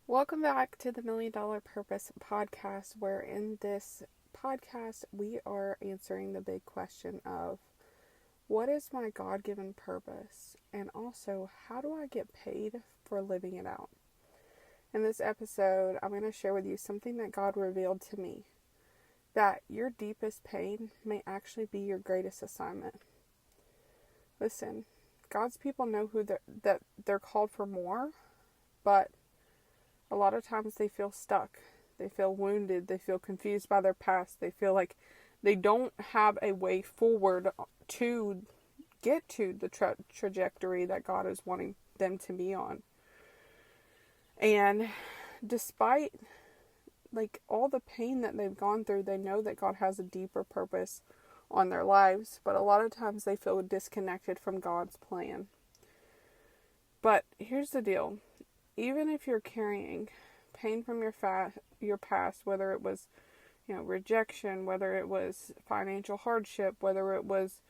Welcome back to the Million Dollar Purpose podcast, where in this podcast we are answering the big question of what is my God given purpose, and also how do I get paid for living it out? In this episode, I'm going to share with you something that God revealed to me, that your deepest pain may actually be your greatest assignment. Listen, God's people know that they're called for more, but a lot of times they feel stuck. They feel wounded. They feel confused by their past. They feel like they don't have a way forward to get to the trajectory that God is wanting them to be on. And despite all the pain that they've gone through, they know that God has a deeper purpose on their lives. But a lot of times they feel disconnected from God's plan. But here's the deal. Even if you're carrying pain from your past, whether it was, rejection, whether it was financial hardship, whether it was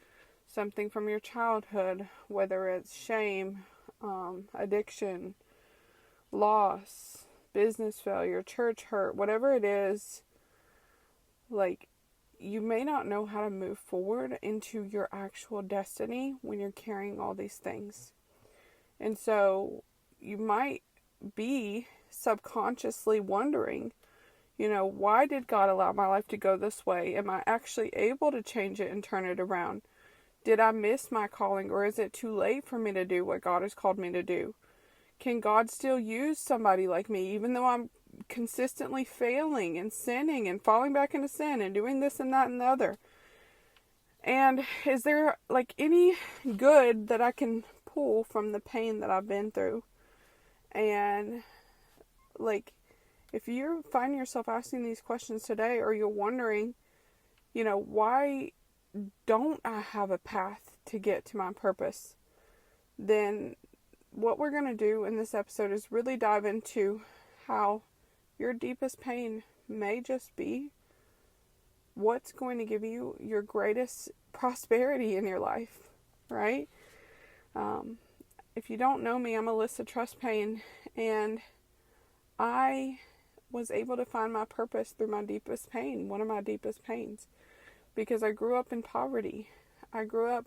something from your childhood, whether it's shame, addiction, loss, business failure, church hurt, whatever it is, you may not know how to move forward into your actual destiny when you're carrying all these things. And so you might be subconsciously wondering, why did God allow my life to go this way? Am I actually able to change it and turn it around? Did I miss my calling, or is it too late for me to do what God has called me to do? Can God still use somebody like me, even though I'm consistently failing and sinning and falling back into sin and doing this and that and the other? And is there any good that I can pull from the pain that I've been through? And if you find yourself asking these questions today, or you're wondering, why don't I have a path to get to my purpose? Then what we're going to do in this episode is really dive into how your deepest pain may just be what's going to give you your greatest prosperity in your life, right? If you don't know me, I'm Alyssa Trustpain, and I was able to find my purpose through my deepest pain, one of my deepest pains, because I grew up in poverty. I grew up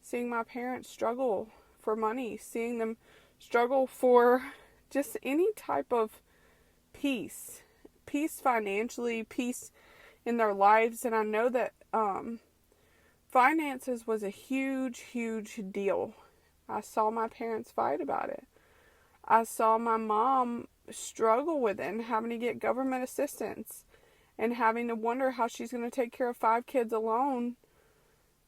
seeing my parents struggle for money, seeing them struggle for just any type of peace financially, peace in their lives. And I know that finances was a huge, huge deal. I saw my parents fight about it. I saw my mom struggle with it and having to get government assistance and having to wonder how she's going to take care of 5 kids alone,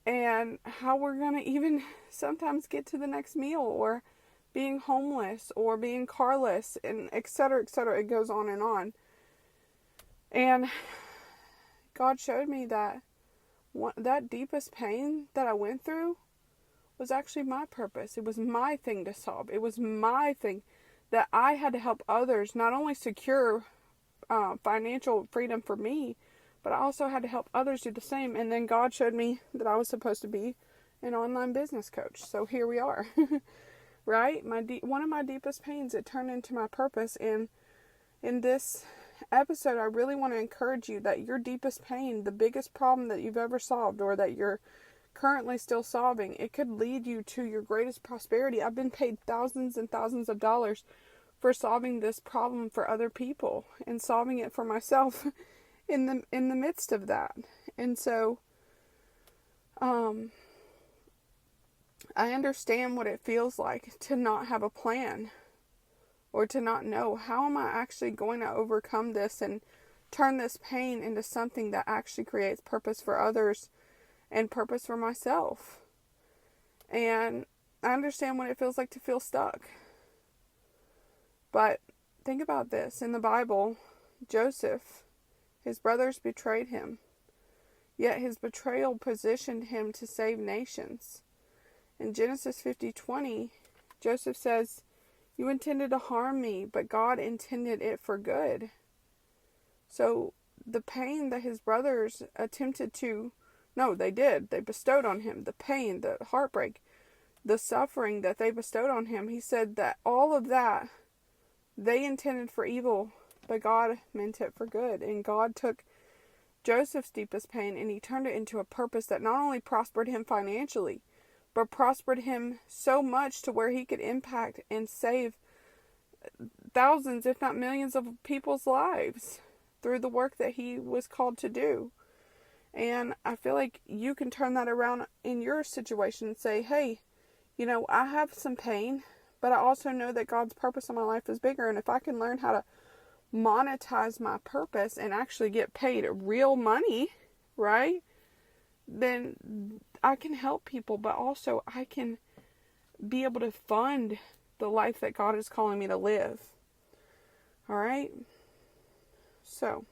and how we're going to even sometimes get to the next meal, or being homeless, or being carless, and et cetera, et cetera. It goes on and on. And God showed me that that deepest pain that I went through was actually my purpose. It was my thing to solve. It was my thing that I had to help others not only secure financial freedom for me, but I also had to help others do the same. And then God showed me that I was supposed to be an online business coach. So here we are, right? One of my deepest pains, it turned into my purpose. And in this episode, I really want to encourage you that your deepest pain, the biggest problem that you've ever solved, or that you're currently still solving, it could lead you to your greatest prosperity. I've been paid thousands and thousands of dollars for solving this problem for other people, and solving it for myself in the midst of that. And so I understand what it feels like to not have a plan, or to not know, how am I actually going to overcome this and turn this pain into something that actually creates purpose for others and purpose for myself. And I understand what it feels like to feel stuck. But think about this. In the Bible, Joseph, his brothers betrayed him. Yet his betrayal positioned him to save nations. In Genesis 50:20, Joseph says, "You intended to harm me, but God intended it for good." So the pain that his brothers attempted to, no, they did. They bestowed on him the pain, the heartbreak, the suffering that they bestowed on him. He said that all of that They intended for evil, but God meant it for good. And God took Joseph's deepest pain and he turned it into a purpose that not only prospered him financially, but prospered him so much to where he could impact and save thousands, if not millions of people's lives through the work that he was called to do. And I feel like you can turn that around in your situation and say, hey, I have some pain, but I also know that God's purpose in my life is bigger. And if I can learn how to monetize my purpose and actually get paid real money, right, then I can help people, but also I can be able to fund the life that God is calling me to live. All right? So,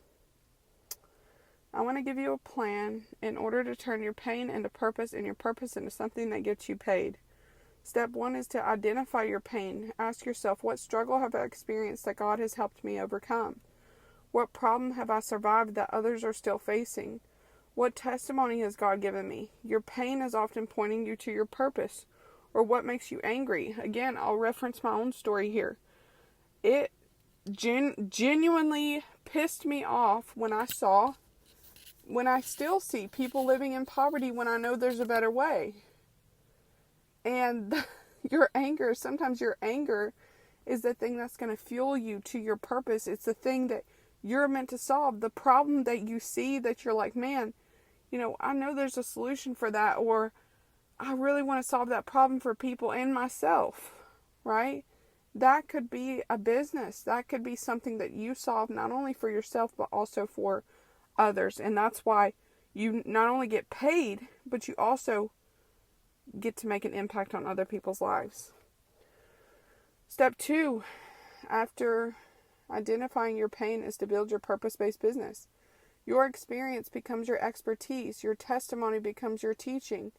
I want to give you a plan in order to turn your pain into purpose and your purpose into something that gets you paid. Step 1 is to identify your pain. Ask yourself, what struggle have I experienced that God has helped me overcome? What problem have I survived that others are still facing? What testimony has God given me? Your pain is often pointing you to your purpose or what makes you angry. Again, I'll reference my own story here. It genuinely pissed me off when I still see people living in poverty when I know there's a better way. And sometimes your anger is the thing that's going to fuel you to your purpose. It's the thing that you're meant to solve. The problem that you see that you're like, man, I know there's a solution for that, or I really want to solve that problem for people and myself, right? That could be a business. That could be something that you solve not only for yourself, but also for others. And that's why you not only get paid, but you also get to make an impact on other people's lives. Step 2, after identifying your pain, is to build your purpose-based business. Your experience becomes your expertise. Your testimony becomes your teaching.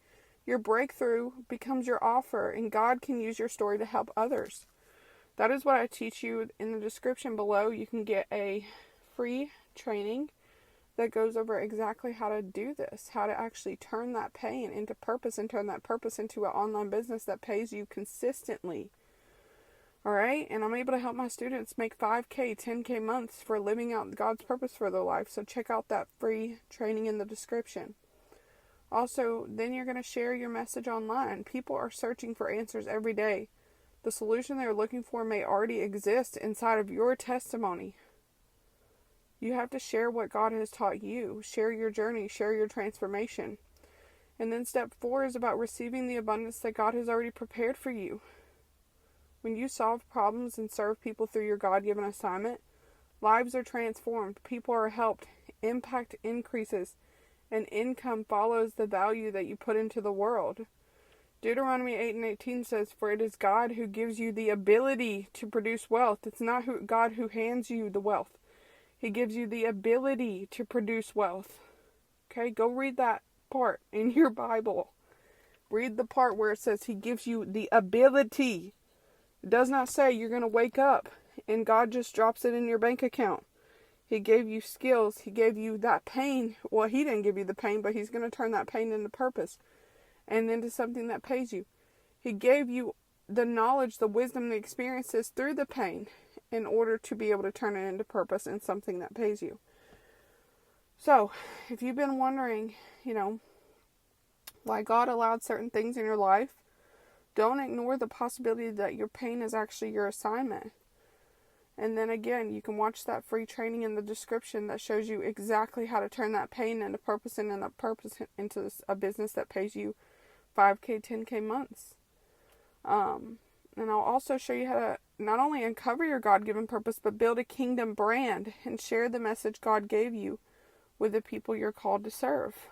Your breakthrough becomes your offer, and God can use your story to help others. That is what I teach you in the description below. You can get a free training that goes over exactly how to do this, how to actually turn that pain into purpose and turn that purpose into an online business that pays you consistently. All right? And I'm able to help my students make 5K, 10K months for living out God's purpose for their life. So check out that free training in the description. Also, then you're going to share your message online. People are searching for answers every day. The solution they're looking for may already exist inside of your testimony. You have to share what God has taught you. Share your journey. Share your transformation. And then step 4 is about receiving the abundance that God has already prepared for you. When you solve problems and serve people through your God-given assignment, lives are transformed. People are helped. Impact increases. And income follows the value that you put into the world. Deuteronomy 8:18 says, "For it is God who gives you the ability to produce wealth." It's not God who hands you the wealth. He gives you the ability to produce wealth. Okay, go read that part in your Bible. Read the part where it says He gives you the ability. It does not say you're going to wake up and God just drops it in your bank account. He gave you skills. He gave you that pain. Well, He didn't give you the pain, but He's going to turn that pain into purpose and into something that pays you. He gave you the knowledge, the wisdom, the experiences through the pain in order to be able to turn it into purpose and something that pays you. So, if you've been wondering, why God allowed certain things in your life, don't ignore the possibility that your pain is actually your assignment. And then again, you can watch that free training in the description that shows you exactly how to turn that pain into purpose and then that purpose into a business that pays you 5K, 10K months. And I'll also show you how to not only uncover your God-given purpose, but build a kingdom brand and share the message God gave you with the people you're called to serve.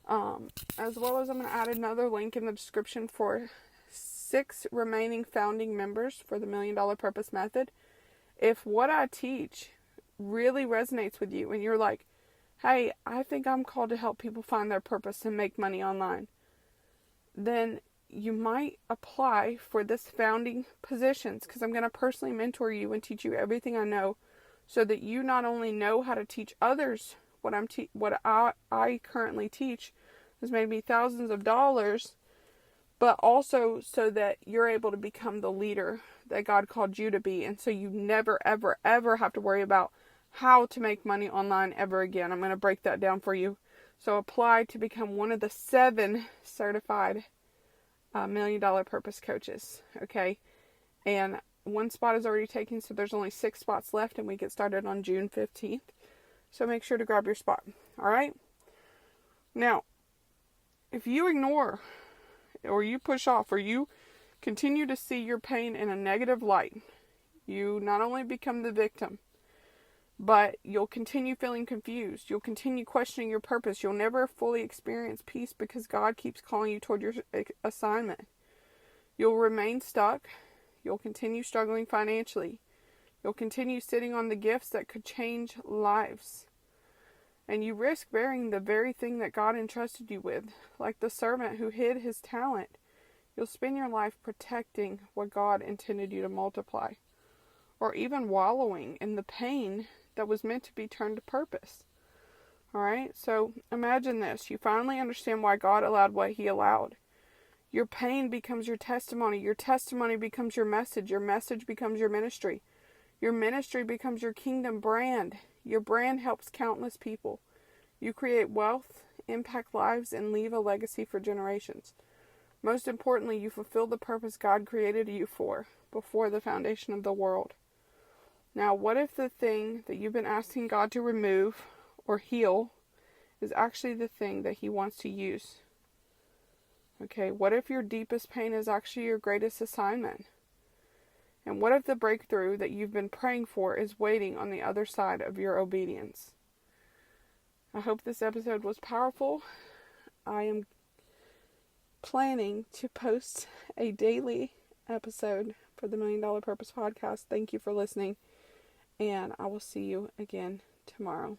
As well as I'm going to add another link in the description for 6 remaining founding members for the $1 Million Purpose Method. If what I teach really resonates with you and you're like, hey, I think I'm called to help people find their purpose and make money online, then you might apply for this founding positions, because I'm going to personally mentor you and teach you everything I know so that you not only know how to teach others what I currently teach has made me thousands of dollars, but also so that you're able to become the leader that God called you to be. And so you never, ever, ever have to worry about how to make money online ever again. I'm going to break that down for you. So apply to become one of the 7 certified $1 Million Purpose coaches. Okay. And 1 spot is already taken, so there's only 6 spots left, and we get started on June 15th. So make sure to grab your spot. All right. Now, if you ignore or you push off or you continue to see your pain in a negative light, you not only become the victim, but you'll continue feeling confused. You'll continue questioning your purpose. You'll never fully experience peace because God keeps calling you toward your assignment. You'll remain stuck. You'll continue struggling financially. You'll continue sitting on the gifts that could change lives. And you risk bearing the very thing that God entrusted you with, like the servant who hid his talent. You'll spend your life protecting what God intended you to multiply, or even wallowing in the pain that was meant to be turned to purpose. Alright, so imagine this. You finally understand why God allowed what he allowed. Your pain becomes your testimony. Your testimony becomes your message. Your message becomes your ministry. Your ministry becomes your kingdom brand. Your brand helps countless people. You create wealth, impact lives, and leave a legacy for generations. Most importantly, you fulfill the purpose God created you for before the foundation of the world. Now, what if the thing that you've been asking God to remove or heal is actually the thing that he wants to use? Okay, what if your deepest pain is actually your greatest assignment? And what if the breakthrough that you've been praying for is waiting on the other side of your obedience? I hope this episode was powerful. I am planning to post a daily episode for the $1 Million Purpose podcast. Thank you for listening, and I will see you again tomorrow.